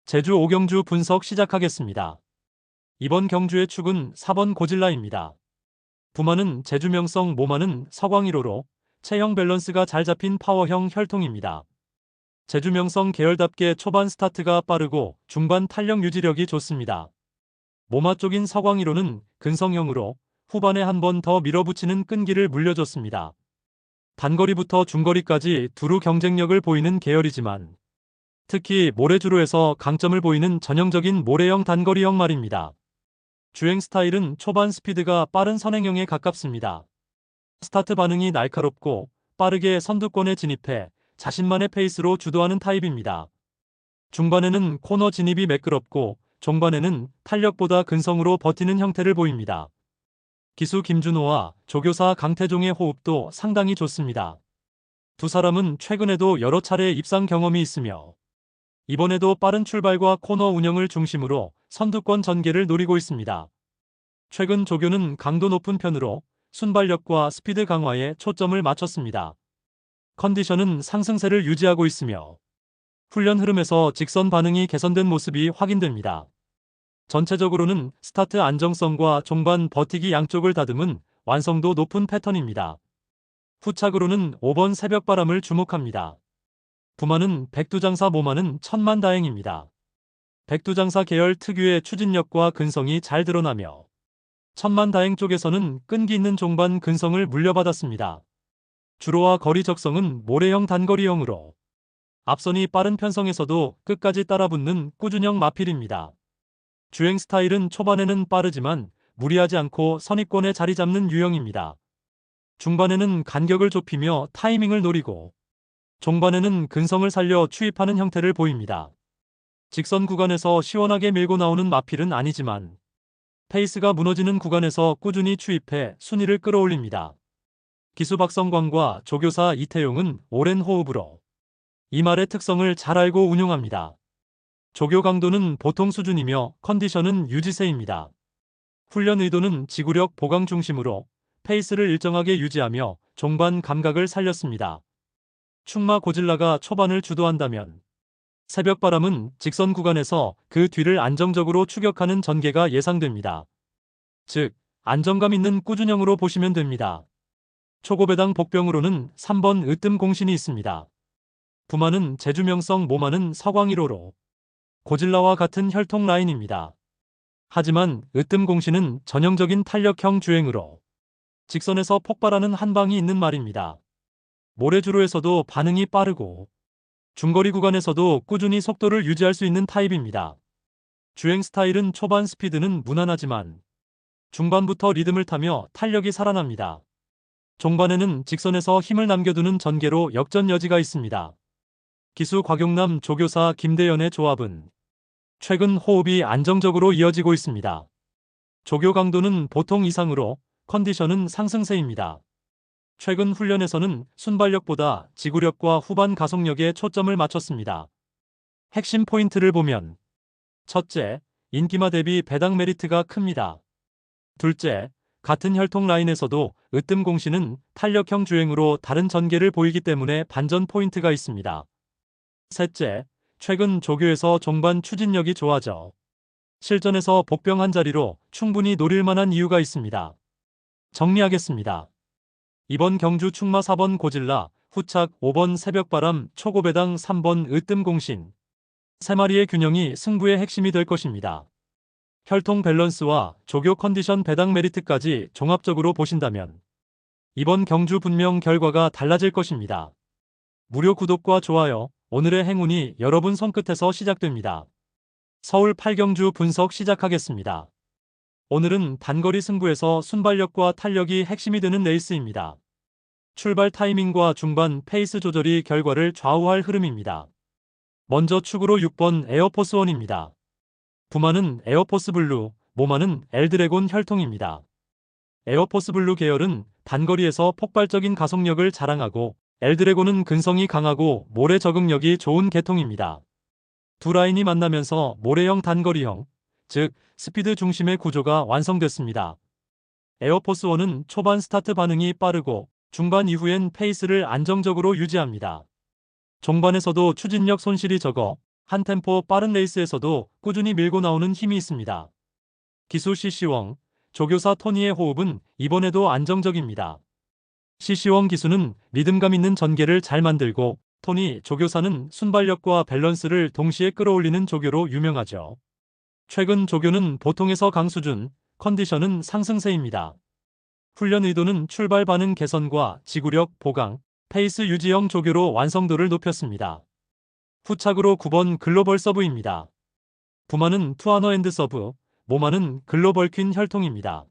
제주 5경주 분석 시작하겠습니다. 이번 경주의 축은 4번 고질라입니다. 부마는 제주명성, 모마는 서광1호로 체형 밸런스가 잘 잡힌 파워형 혈통입니다. 제주명성 계열답게 초반 스타트가 빠르고 중반 탄력 유지력이 좋습니다. 모마 쪽인 서광1호는 근성형으로 후반에 한 번 더 밀어붙이는 끈기를 물려줬습니다. 단거리부터 중거리까지 두루 경쟁력을 보이는 계열이지만 특히 모래주로에서 강점을 보이는 전형적인 모래형 단거리형 말입니다. 주행 스타일은 초반 스피드가 빠른 선행형에 가깝습니다. 스타트 반응이 날카롭고 빠르게 선두권에 진입해 자신만의 페이스로 주도하는 타입입니다. 중반에는 코너 진입이 매끄럽고 종반에는 탄력보다 근성으로 버티는 형태를 보입니다. 기수 김준호와 조교사 강태종의 호흡도 상당히 좋습니다. 두 사람은 최근에도 여러 차례 입상 경험이 있으며 이번에도 빠른 출발과 코너 운영을 중심으로 선두권 전개를 노리고 있습니다. 최근 조교는 강도 높은 편으로 순발력과 스피드 강화에 초점을 맞췄습니다. 컨디션은 상승세를 유지하고 있으며 훈련 흐름에서 직선 반응이 개선된 모습이 확인됩니다. 전체적으로는 스타트 안정성과 종반 버티기 양쪽을 다듬은 완성도 높은 패턴입니다. 후착으로는 5번 새벽바람을 주목합니다. 부마는 백두장사, 모마는 천만다행입니다. 백두장사 계열 특유의 추진력과 근성이 잘 드러나며 천만다행 쪽에서는 끈기 있는 종반 근성을 물려받았습니다. 주로와 거리 적성은 모래형 단거리형으로 앞선이 빠른 편성에서도 끝까지 따라붙는 꾸준형 마필입니다. 주행 스타일은 초반에는 빠르지만 무리하지 않고 선입권에 자리 잡는 유형입니다. 중반에는 간격을 좁히며 타이밍을 노리고 종반에는 근성을 살려 추입하는 형태를 보입니다. 직선 구간에서 시원하게 밀고 나오는 마필은 아니지만 페이스가 무너지는 구간에서 꾸준히 추입해 순위를 끌어올립니다. 기수 박성광과 조교사 이태용은 오랜 호흡으로 이 말의 특성을 잘 알고 운용합니다. 조교 강도는 보통 수준이며 컨디션은 유지세입니다. 훈련 의도는 지구력 보강 중심으로 페이스를 일정하게 유지하며 종반 감각을 살렸습니다. 충마 고질라가 초반을 주도한다면 새벽바람은 직선 구간에서 그 뒤를 안정적으로 추격하는 전개가 예상됩니다. 즉, 안정감 있는 꾸준형으로 보시면 됩니다. 초고배당 복병으로는 3번 으뜸공신이 있습니다. 부마는 제주명성, 모마는 서광1호로 고질라와 같은 혈통 라인입니다. 하지만 으뜸공신은 전형적인 탄력형 주행으로 직선에서 폭발하는 한방이 있는 말입니다. 모래주로에서도 반응이 빠르고 중거리 구간에서도 꾸준히 속도를 유지할 수 있는 타입입니다. 주행 스타일은 초반 스피드는 무난하지만 중반부터 리듬을 타며 탄력이 살아납니다. 종반에는 직선에서 힘을 남겨두는 전개로 역전 여지가 있습니다. 기수 곽용남, 조교사 김대연의 조합은 최근 호흡이 안정적으로 이어지고 있습니다. 조교 강도는 보통 이상으로 컨디션은 상승세입니다. 최근 훈련에서는 순발력보다 지구력과 후반 가속력에 초점을 맞췄습니다. 핵심 포인트를 보면 첫째, 인기마 대비 배당 메리트가 큽니다. 둘째, 같은 혈통 라인에서도 으뜸공신은 탄력형 주행으로 다른 전개를 보이기 때문에 반전 포인트가 있습니다. 셋째, 최근 조교에서 종반 추진력이 좋아져 실전에서 복병 한 자리로 충분히 노릴 만한 이유가 있습니다. 정리하겠습니다. 이번 경주 충마 4번 고질라, 후착 5번 새벽바람, 초고배당 3번 으뜸공신. 세 마리의 균형이 승부의 핵심이 될 것입니다. 혈통 밸런스와 조교 컨디션, 배당 메리트까지 종합적으로 보신다면 이번 경주 분명 결과가 달라질 것입니다. 무료 구독과 좋아요, 오늘의 행운이 여러분 손끝에서 시작됩니다. 서울 8경주 분석 시작하겠습니다. 오늘은 단거리 승부에서 순발력과 탄력이 핵심이 되는 레이스입니다. 출발 타이밍과 중반 페이스 조절이 결과를 좌우할 흐름입니다. 먼저 축으로 6번 에어포스원입니다. 부마는 에어포스 블루, 모마는 엘드래곤 혈통입니다. 에어포스 블루 계열은 단거리에서 폭발적인 가속력을 자랑하고 엘드래곤은 근성이 강하고 모래 적응력이 좋은 계통입니다. 두 라인이 만나면서 모래형 단거리형, 즉 스피드 중심의 구조가 완성됐습니다. 에어포스 1은 초반 스타트 반응이 빠르고 중반 이후엔 페이스를 안정적으로 유지합니다. 종반에서도 추진력 손실이 적어 한 템포 빠른 레이스에서도 꾸준히 밀고 나오는 힘이 있습니다. 기수 CC1, 조교사 토니의 호흡은 이번에도 안정적입니다. CC1 기수는 리듬감 있는 전개를 잘 만들고 토니 조교사는 순발력과 밸런스를 동시에 끌어올리는 조교로 유명하죠. 최근 조교는 보통에서 강수준, 컨디션은 상승세입니다. 훈련 의도는 출발 반응 개선과 지구력 보강, 페이스 유지형 조교로 완성도를 높였습니다. 후착으로 9번 글로벌 서브입니다. 부마는 투아너 앤드 서브, 모마는 글로벌 퀸 혈통입니다.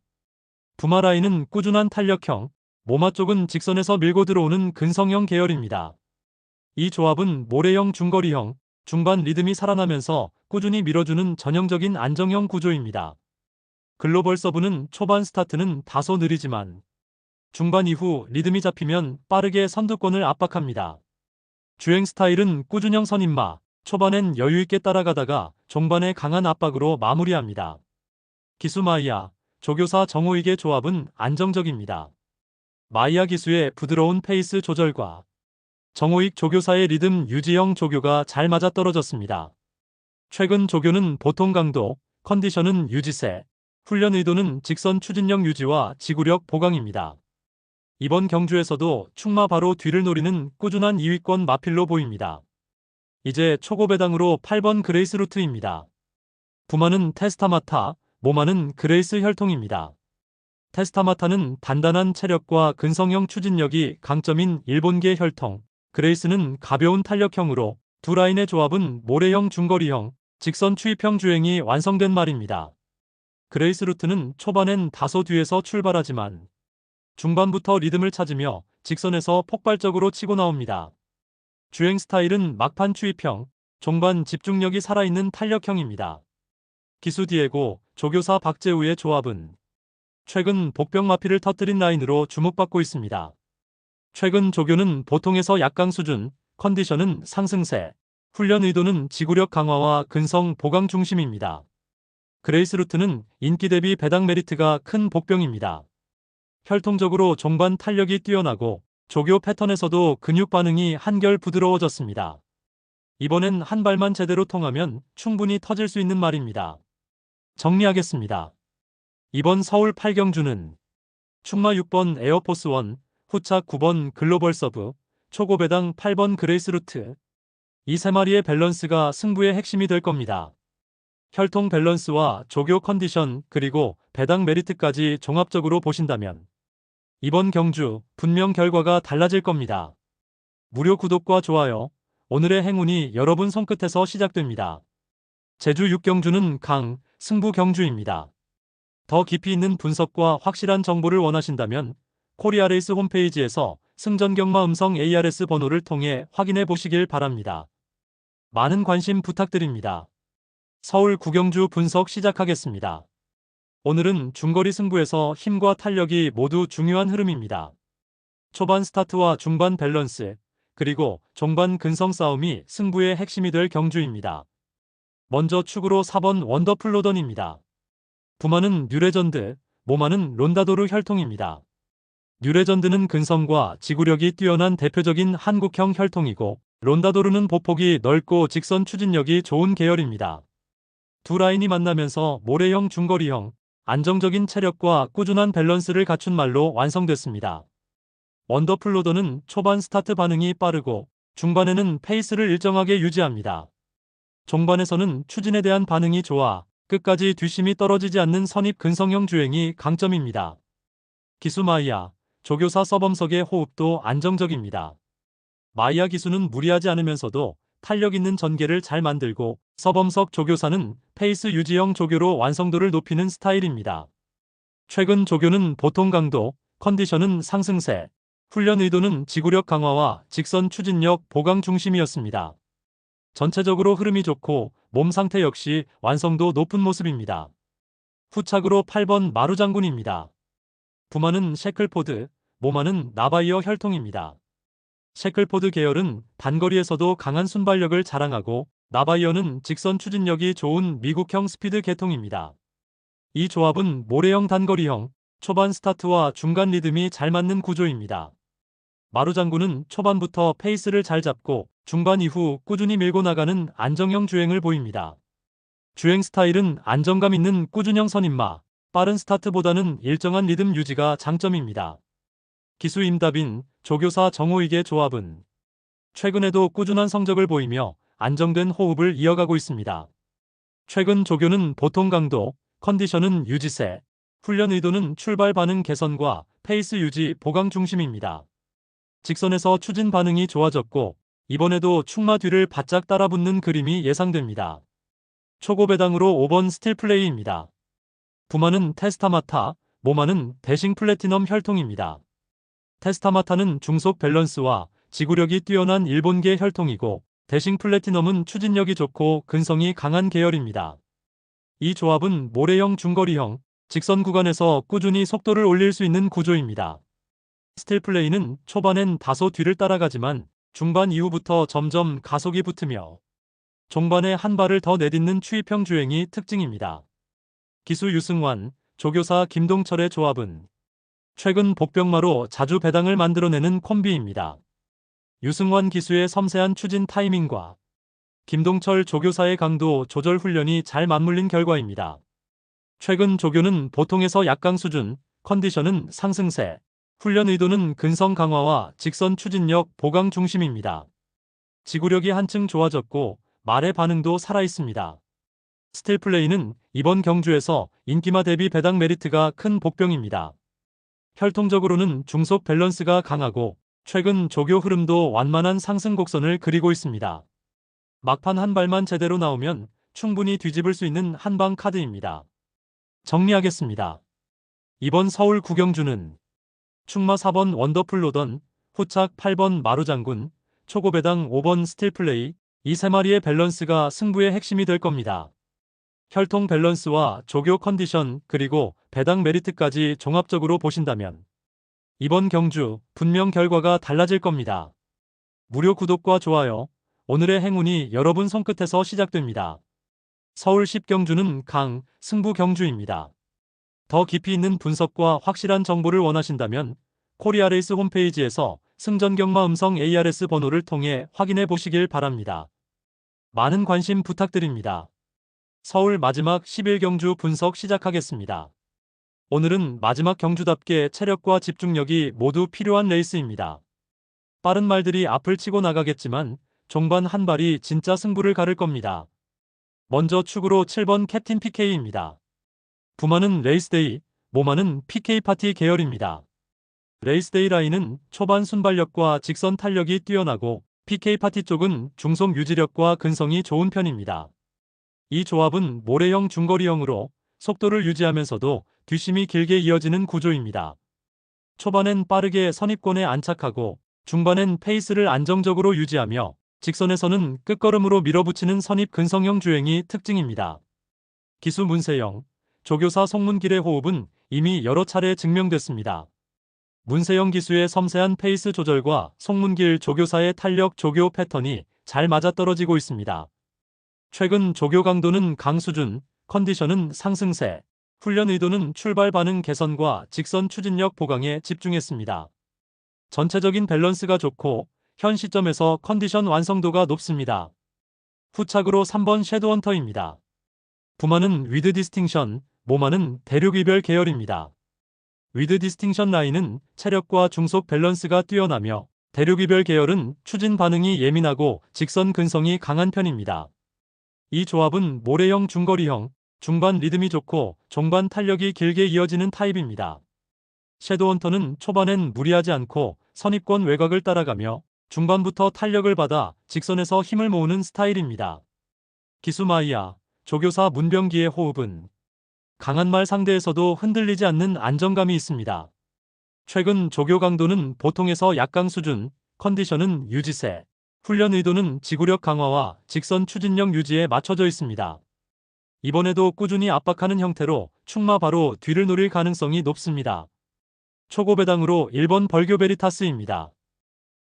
부마 라인은 꾸준한 탄력형, 모마 쪽은 직선에서 밀고 들어오는 근성형 계열입니다. 이 조합은 모래형 중거리형, 중반 리듬이 살아나면서 꾸준히 밀어주는 전형적인 안정형 구조입니다. 글로벌 서브는 초반 스타트는 다소 느리지만 중반 이후 리듬이 잡히면 빠르게 선두권을 압박합니다. 주행 스타일은 꾸준형 선임마, 초반엔 여유있게 따라가다가 종반에 강한 압박으로 마무리합니다. 기수 마이야, 조교사 정호익의 조합은 안정적입니다. 마이야 기수의 부드러운 페이스 조절과 정호익 조교사의 리듬 유지형 조교가 잘 맞아떨어졌습니다. 최근 조교는 보통 강도, 컨디션은 유지세, 훈련 의도는 직선 추진력 유지와 지구력 보강입니다. 이번 경주에서도 충마 바로 뒤를 노리는 꾸준한 2위권 마필로 보입니다. 이제 초고 배당으로 8번 그레이스 루트입니다. 부마는 테스타마타, 모마는 그레이스 혈통입니다. 테스타마타는 단단한 체력과 근성형 추진력이 강점인 일본계 혈통, 그레이스는 가벼운 탄력형으로 두 라인의 조합은 모래형 중거리형, 직선 추입형 주행이 완성된 말입니다. 그레이스 루트는 초반엔 다소 뒤에서 출발하지만 중반부터 리듬을 찾으며 직선에서 폭발적으로 치고 나옵니다. 주행 스타일은 막판 추입형, 종반 집중력이 살아있는 탄력형입니다. 기수 디에고, 조교사 박재우의 조합은 최근 복병 마피를 터뜨린 라인으로 주목받고 있습니다. 최근 조교는 보통에서 약강 수준, 컨디션은 상승세, 훈련 의도는 지구력 강화와 근성 보강 중심입니다. 그레이스 루트는 인기 대비 배당 메리트가 큰 복병입니다. 혈통적으로 종반 탄력이 뛰어나고 조교 패턴에서도 근육 반응이 한결 부드러워졌습니다. 이번엔 한 발만 제대로 통하면 충분히 터질 수 있는 말입니다. 정리하겠습니다. 이번 서울 8경주는 충마 6번 에어포스 1, 후착 9번 글로벌 서브, 초고 배당 8번 그레이스 루트. 이 세 마리의 밸런스가 승부의 핵심이 될 겁니다. 혈통 밸런스와 조교 컨디션 그리고 배당 메리트까지 종합적으로 보신다면 이번 경주 분명 결과가 달라질 겁니다. 무료 구독과 좋아요, 오늘의 행운이 여러분 손끝에서 시작됩니다. 제주 6경주는 강, 승부 경주입니다. 더 깊이 있는 분석과 확실한 정보를 원하신다면 코리아레이스 홈페이지에서 승전 경마 음성 ARS 번호를 통해 확인해 보시길 바랍니다. 많은 관심 부탁드립니다. 서울 9경주 분석 시작하겠습니다. 오늘은 중거리 승부에서 힘과 탄력이 모두 중요한 흐름입니다. 초반 스타트와 중반 밸런스, 그리고 종반 근성 싸움이 승부의 핵심이 될 경주입니다. 먼저 축으로 4번 원더풀로던입니다. 부마는 뉴레전드, 모마는 론다도르 혈통입니다. 뉴레전드는 근성과 지구력이 뛰어난 대표적인 한국형 혈통이고 론다도르는 보폭이 넓고 직선 추진력이 좋은 계열입니다. 두 라인이 만나면서 모래형 중거리형, 안정적인 체력과 꾸준한 밸런스를 갖춘 말로 완성됐습니다. 원더풀로더는 초반 스타트 반응이 빠르고 중반에는 페이스를 일정하게 유지합니다. 종반에서는 추진에 대한 반응이 좋아 끝까지 뒷심이 떨어지지 않는 선입 근성형 주행이 강점입니다. 기수 마이야, 조교사 서범석의 호흡도 안정적입니다. 마이야 기수는 무리하지 않으면서도 탄력 있는 전개를 잘 만들고 서범석 조교사는 페이스 유지형 조교로 완성도를 높이는 스타일입니다. 최근 조교는 보통 강도, 컨디션은 상승세, 훈련 의도는 지구력 강화와 직선 추진력 보강 중심이었습니다. 전체적으로 흐름이 좋고 몸 상태 역시 완성도 높은 모습입니다. 후착으로 8번 마루장군입니다. 부마는 셰클포드, 모마는 나바이어 혈통입니다. 셰클포드 계열은 단거리에서도 강한 순발력을 자랑하고 나바이어는 직선 추진력이 좋은 미국형 스피드 계통입니다. 이 조합은 모래형 단거리형, 초반 스타트와 중간 리듬이 잘 맞는 구조입니다. 마루장군은 초반부터 페이스를 잘 잡고 중반 이후 꾸준히 밀고 나가는 안정형 주행을 보입니다. 주행 스타일은 안정감 있는 꾸준형 선임마, 빠른 스타트보다는 일정한 리듬 유지가 장점입니다. 기수 임다빈, 조교사 정호익의 조합은 최근에도 꾸준한 성적을 보이며 안정된 호흡을 이어가고 있습니다. 최근 조교는 보통 강도, 컨디션은 유지세, 훈련 의도는 출발 반응 개선과 페이스 유지 보강 중심입니다. 직선에서 추진 반응이 좋아졌고 이번에도 축마 뒤를 바짝 따라붙는 그림이 예상됩니다. 초고 배당으로 5번 스틸 플레이입니다. 부마는 테스타마타, 모마는 대싱 플래티넘 혈통입니다. 테스타마타는 중속 밸런스와 지구력이 뛰어난 일본계 혈통이고 대싱 플래티넘은 추진력이 좋고 근성이 강한 계열입니다. 이 조합은 모래형 중거리형, 직선 구간에서 꾸준히 속도를 올릴 수 있는 구조입니다. 스틸 플레이는 초반엔 다소 뒤를 따라가지만 중반 이후부터 점점 가속이 붙으며 종반에 한 발을 더 내딛는 추입형 주행이 특징입니다. 기수 유승환, 조교사 김동철의 조합은 최근 복병마로 자주 배당을 만들어내는 콤비입니다. 유승환 기수의 섬세한 추진 타이밍과 김동철 조교사의 강도 조절 훈련이 잘 맞물린 결과입니다. 최근 조교는 보통에서 약강 수준, 컨디션은 상승세, 훈련 의도는 근성 강화와 직선 추진력 보강 중심입니다. 지구력이 한층 좋아졌고 말의 반응도 살아있습니다. 스틸 플레이는 이번 경주에서 인기마 대비 배당 메리트가 큰 복병입니다. 혈통적으로는 중속 밸런스가 강하고 최근 조교 흐름도 완만한 상승 곡선을 그리고 있습니다. 막판 한 발만 제대로 나오면 충분히 뒤집을 수 있는 한방 카드입니다. 정리하겠습니다. 이번 서울 구경주는 축마 4번 원더풀 로던, 후착 8번 마루장군, 초고배당 5번 스틸플레이, 이 세 마리의 밸런스가 승부의 핵심이 될 겁니다. 혈통 밸런스와 조교 컨디션 그리고 배당 메리트까지 종합적으로 보신다면 이번 경주 분명 결과가 달라질 겁니다. 무료 구독과 좋아요, 오늘의 행운이 여러분 손끝에서 시작됩니다. 서울 10경주는 강, 승부 경주입니다. 더 깊이 있는 분석과 확실한 정보를 원하신다면 코리아레이스 홈페이지에서 승전경마 음성 ARS 번호를 통해 확인해 보시길 바랍니다. 많은 관심 부탁드립니다. 서울 마지막 11경주 분석 시작하겠습니다. 오늘은 마지막 경주답게 체력과 집중력이 모두 필요한 레이스입니다. 빠른 말들이 앞을 치고 나가겠지만 종반 한 발이 진짜 승부를 가를 겁니다. 먼저 축으로 7번 캡틴 PK입니다. 부마는 레이스데이, 모마는 PK 파티 계열입니다. 레이스데이 라인은 초반 순발력과 직선 탄력이 뛰어나고 PK 파티 쪽은 중속 유지력과 근성이 좋은 편입니다. 이 조합은 모래형 중거리형으로 속도를 유지하면서도 뒷심이 길게 이어지는 구조입니다. 초반엔 빠르게 선입권에 안착하고 중반엔 페이스를 안정적으로 유지하며 직선에서는 끝걸음으로 밀어붙이는 선입 근성형 주행이 특징입니다. 기수 문세영, 조교사 송문길의 호흡은 이미 여러 차례 증명됐습니다. 문세영 기수의 섬세한 페이스 조절과 송문길 조교사의 탄력 조교 패턴이 잘 맞아떨어지고 있습니다. 최근 조교 강도는 강수준, 컨디션은 상승세, 훈련 의도는 출발 반응 개선과 직선 추진력 보강에 집중했습니다. 전체적인 밸런스가 좋고 현 시점에서 컨디션 완성도가 높습니다. 후착으로 3번 섀도헌터입니다. 부마는 위드 디스팅션, 모마는 대륙 이별 계열입니다. 위드 디스팅션 라인은 체력과 중속 밸런스가 뛰어나며 대륙 이별 계열은 추진 반응이 예민하고 직선 근성이 강한 편입니다. 이 조합은 모래형 중거리형, 중반 리듬이 좋고 종반 탄력이 길게 이어지는 타입입니다. 섀도헌터는 초반엔 무리하지 않고 선입권 외곽을 따라가며 중반부터 탄력을 받아 직선에서 힘을 모으는 스타일입니다. 기수 마이야, 조교사 문병기의 호흡은 강한 말 상대에서도 흔들리지 않는 안정감이 있습니다. 최근 조교 강도는 보통에서 약강 수준, 컨디션은 유지세, 훈련 의도는 지구력 강화와 직선 추진력 유지에 맞춰져 있습니다. 이번에도 꾸준히 압박하는 형태로 충마 바로 뒤를 노릴 가능성이 높습니다. 초고배당으로 1번 벌교 베리타스입니다.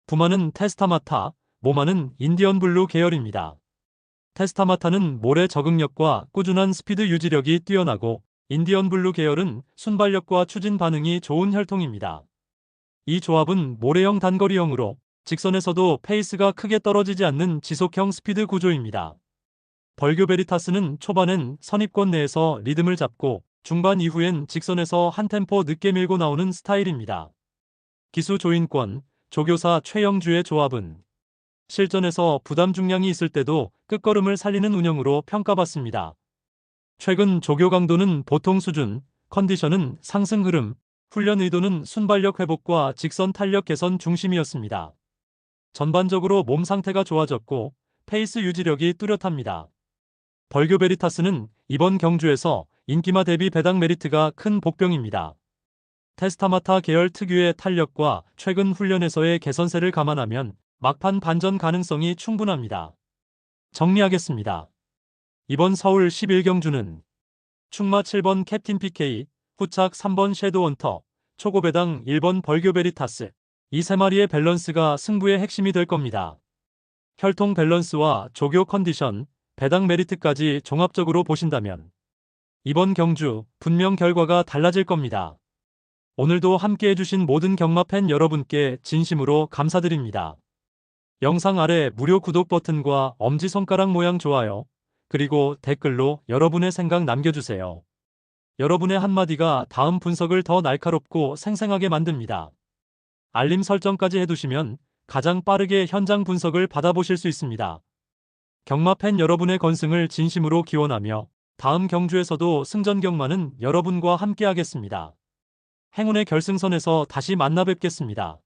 부마는 테스타마타, 모마는 인디언 블루 계열입니다. 테스타마타는 모래 적응력과 꾸준한 스피드 유지력이 뛰어나고 인디언 블루 계열은 순발력과 추진 반응이 좋은 혈통입니다. 이 조합은 모래형 단거리형으로 직선에서도 페이스가 크게 떨어지지 않는 지속형 스피드 구조입니다. 벌교 베리타스는 초반엔 선입권 내에서 리듬을 잡고 중반 이후엔 직선에서 한 템포 늦게 밀고 나오는 스타일입니다. 기수 조인권, 조교사 최영주의 조합은 실전에서 부담 중량이 있을 때도 끝걸음을 살리는 운영으로 평가받습니다. 최근 조교 강도는 보통 수준, 컨디션은 상승 흐름, 훈련 의도는 순발력 회복과 직선 탄력 개선 중심이었습니다. 전반적으로 몸 상태가 좋아졌고 페이스 유지력이 뚜렷합니다. 벌교 베리타스는 이번 경주에서 인기마 대비 배당 메리트가 큰 복병입니다. 테스타마타 계열 특유의 탄력과 최근 훈련에서의 개선세를 감안하면 막판 반전 가능성이 충분합니다. 정리하겠습니다. 이번 서울 11경주는 충마 7번 캡틴 PK, 후착 3번 섀도우 헌터, 초고배당 1번 벌교 베리타스, 이 세 마리의 밸런스가 승부의 핵심이 될 겁니다. 혈통 밸런스와 조교 컨디션, 배당 메리트까지 종합적으로 보신다면 이번 경주 분명 결과가 달라질 겁니다. 오늘도 함께 해주신 모든 경마 팬 여러분께 진심으로 감사드립니다. 영상 아래 무료 구독 버튼과 엄지손가락 모양 좋아요, 그리고 댓글로 여러분의 생각 남겨주세요. 여러분의 한마디가 다음 분석을 더 날카롭고 생생하게 만듭니다. 알림 설정까지 해두시면 가장 빠르게 현장 분석을 받아보실 수 있습니다. 경마 팬 여러분의 건승을 진심으로 기원하며 다음 경주에서도 승전 경마는 여러분과 함께 하겠습니다. 행운의 결승선에서 다시 만나 뵙겠습니다.